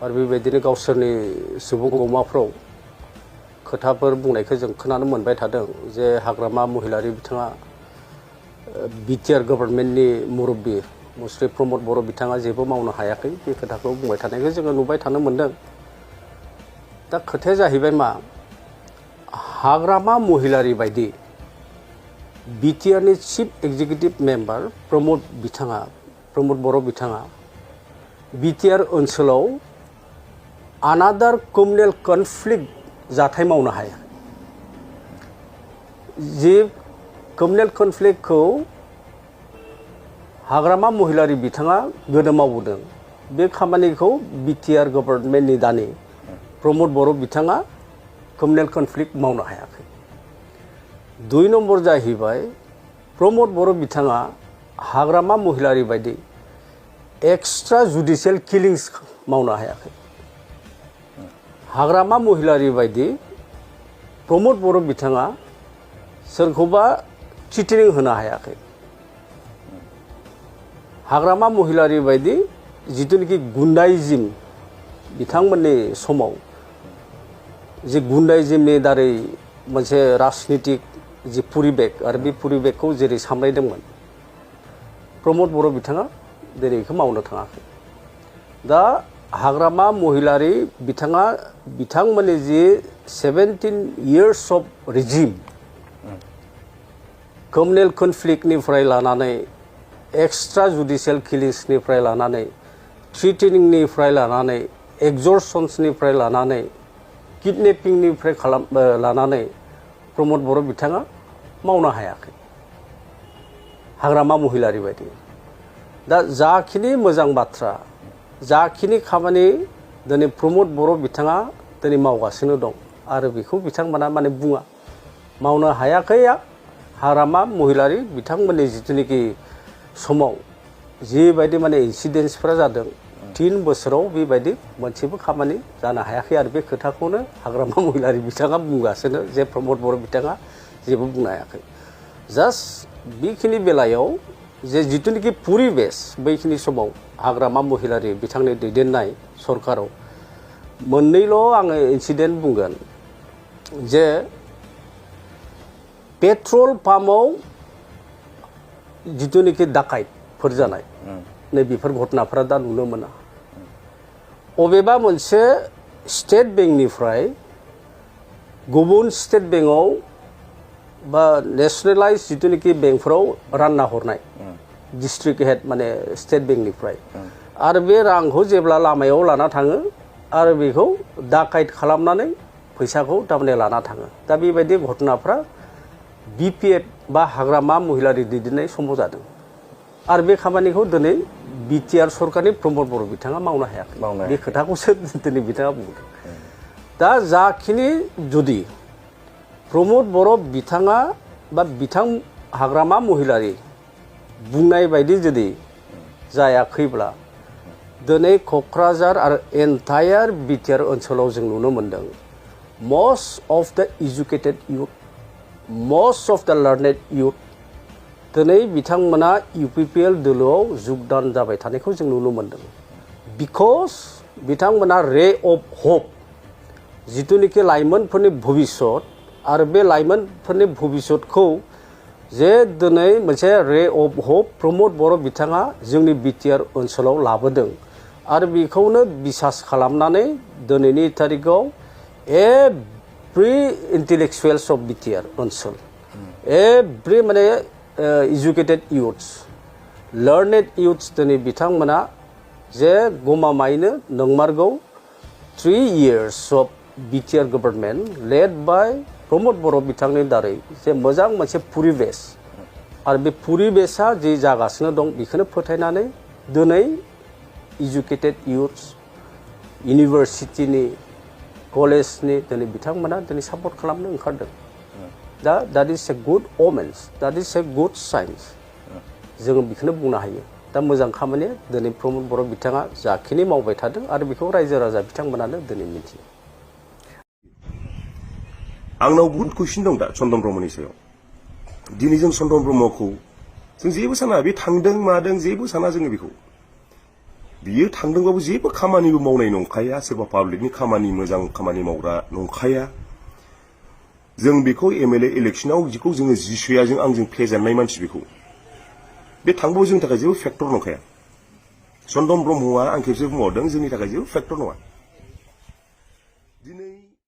आरो बेबायदिनो गावसोरनि सुबुं गौमाफ्राव खोथाफोर बुंनायखौ जों खोनानो मोनबाय थादों जे हाग्रामा महिलारि बिथाङा बिटिआर गभर्नमेन्टनि मुरब्बी मुस्रि प्रमोद बर' बिथाङा जेबो मावनो हायाखै बे खोथाखौ बुंबाय थानायखौ जोङो नुबाय थानो मोनदों। दा खोथाया जाहैबाय मा हाग्रामा महिलारि बायदि बिटिआरनि चिफ एक्जिकिउटिभ मेम्बार प्रमोद बर' बिथाङा बिटिआर ओनसोलाव अनादार कमिउनेल कनफ्लिक्ट जाथाय मावनो हाया। जि कमिउनेल कनफ्लिक्टखौ हाग्रामा महिलारि बिथाङा गोदो मावबोदों बे खामानिखौ बिटिआर गभर्नमेन्टनि दानि प्रमोद बर' बिथाङा कमिउनेल कनफ्लिक्ट मावनो हायाखै। 2 नम्बर जाहैबाय प्रमोद बर' बिथाङा हाग्रामा महिलारि बायदि एक्सट्रा जुडिशियल किलिंस मावनो हायाखै। हाग्रामा महिलारि बायदि प्रमोद बर' बिथाङा सोरखौबा चिटिं होनो हायाखै। हाग्रामा महिलारि बायदि जितुनिखि गुन्डाइजिम बिथांमोननि समाव जे गुन्डाइजिमनि दारै मोनसे राजनितिक जि परिबेक आरो बे परिबेकखौ जेरै सामलायदोंमोन प्रमोद बर' बिथाङा दिनै बेखौ मावनो थाङाखै। दा हाग्रामा महिलारि बिथांमोननि जि 17 years of regime कमिउनेल कनफ्लिक्टनिफ्राय लानानै एक्सट्रा जुडिशियल किलिंसनिफ्राय लानानै थ्रेटेनिंनिफ्राय लानानै एक्सटर्शन्सनिफ्राय लानानै किडनेपिंनिफ्राय लानानै प्रमोद बर' बिथाङा मावनो हायाखै हाग्रामा महिलारि बायदि। दा जाखिनि मोजां बाथ्रा जाखिनि खामानि दिनै प्रमोद बर' बिथाङा दिनै मावगासिनो दं आरो बेखौ बिथांमोना माने बुङा मावनो हायाखै। हाग्रामा महिलारि बिथांमोननि जितुनिखि समाव जिबायदि माने इन्सिडेन्सफोरा जादों 3 बोसोराव बेबायदि मोनसेबो खामानि जानो हायाखै आरो बे खोथाखौनो हाग्रामा महिलारि बिथाङा बुंगासिनो जे प्रमोद बर' बिथाङा जेबो बुंनो हायाखै। जास्ट बेखिनि बेलायाव जे जितुनिखि परिबेस बैखिनि समाव हाग्रामा महिलारि बिथांनि दैदेननाय सरकाराव मोननैल' आङो इन्सिडेन्ट बुंगोन जे पेट्रल पाम्पआव जितुनिखि डाकाइटफोर जानाय नै बेफोर घटनाफोरा दा नुनो मोना। अबेबा मोनसे स्टेट बेंकनिफ्राय गुबुन स्टेट बेंकआव बा नेशनेलाइज जितुनिखि बेंकफोराव रानना हरनाय डिस्ट्रिक्ट हेड माने स्टेट बेंकनिफ्राय आरो बे रांखौ जेब्ला लामायाव लाना थाङो आरो बेखौ डाकाइट खालामनानै फैसाखौ थारमाने लाना थाङो। दा बेबायदि घटनाफ्रा BPF बा हाग्रामा महिलारि दैदेननाय समाव जादों आरो बे खामानिखौ दिनै बिटिआर सरकारनि प्रमोद बर' बिथाङा मावनो हायाखै। बे खोथाखौसो दिनै बिथाङा बुंदों। दा जाखिनि जुदि प्रमोद बर' बिथाङा बा हाग्रामा महिलारि बुंनाय बायदि जुदि जायाखैब्ला दिनै क'क्राझार आरो एन्टायार बिटिआर ओनसोलाव जों नुनो मोनदों most of the educated youth most of the learned youth दिनै बिथांमोना UPPL दोलोआव जुगदान जाबाय थानायखौ जों नुनो मोनदों। बिकज बिथांमोना रे अफ होप जितुनिखि लाइमोनफोरनि भबिष्यत आरो बे लाइमोनफोरनि भबिष्यतखौ जे दिनै मोनसे रे अफ होप प्रमोद बर' बिथाङा जोंनि बिटिआर ओनसोलाव लाबोदों आरो बेखौनो बिसास खालामनानै दिनैनि तारिखाव एभ्रि इन्टेलेक्सुवेल्स अफ बिटिआर ओनसोल एभ्रि माने एजुकेटेड इयुथ्स लार्नेड इयुथ्स दिनै बिथांमोना जे गमामायैनो नंमारगौ 3 years of BTR government led by Pramod बर' बिथांनि दारै जे मोजां मोनसे परिबेस आरो बे परिबेसा जि जागासिनो दं बेखौनो फोथायनानै दिनै एजुकेटेड इयुथ्स इउनिभार्सिटिनि कलेजनि दिनै बिथांमोना दिनै सापर्ट खालामनो ओंखारदों। दा that is a good omens, that is a good signs जोङो बेखौनो बुंनो हायो। दा मोजां खामानिया दिनै प्रमोद बर' बिथाङा जाखिनि मावबाय थादों आरो बेखौ रायजो राजा बिथांमोनानो दिनै मिथियो। आंनाव बहुत कुइसन दं दा चन्दन ब्रह्मनि सायाव। दिनै जों चन्दन ब्रह्मखौ जों जेबो साना बे थांदों मादों जेबो साना जोङो बेखौ बियो थांदोंबाबो जेबो खामानिबो मावनाय नंखाया सोरबा पाब्लिकनि खामानि मोजां खामानि मावग्रा नंखाया जों बेखौ एमएलए इलेक्शनाव जिखौ जोङो जिसुया जों आंजों फेजेननाय मानसि बेखौ बे थांबाबो जोंनि थाखाय जेबो फेक्टर नंखाया चन्दन ब्रह्मआ आं खेबसे बुंहरदों जोंनि थाखाय जेबो फेक्टर नङा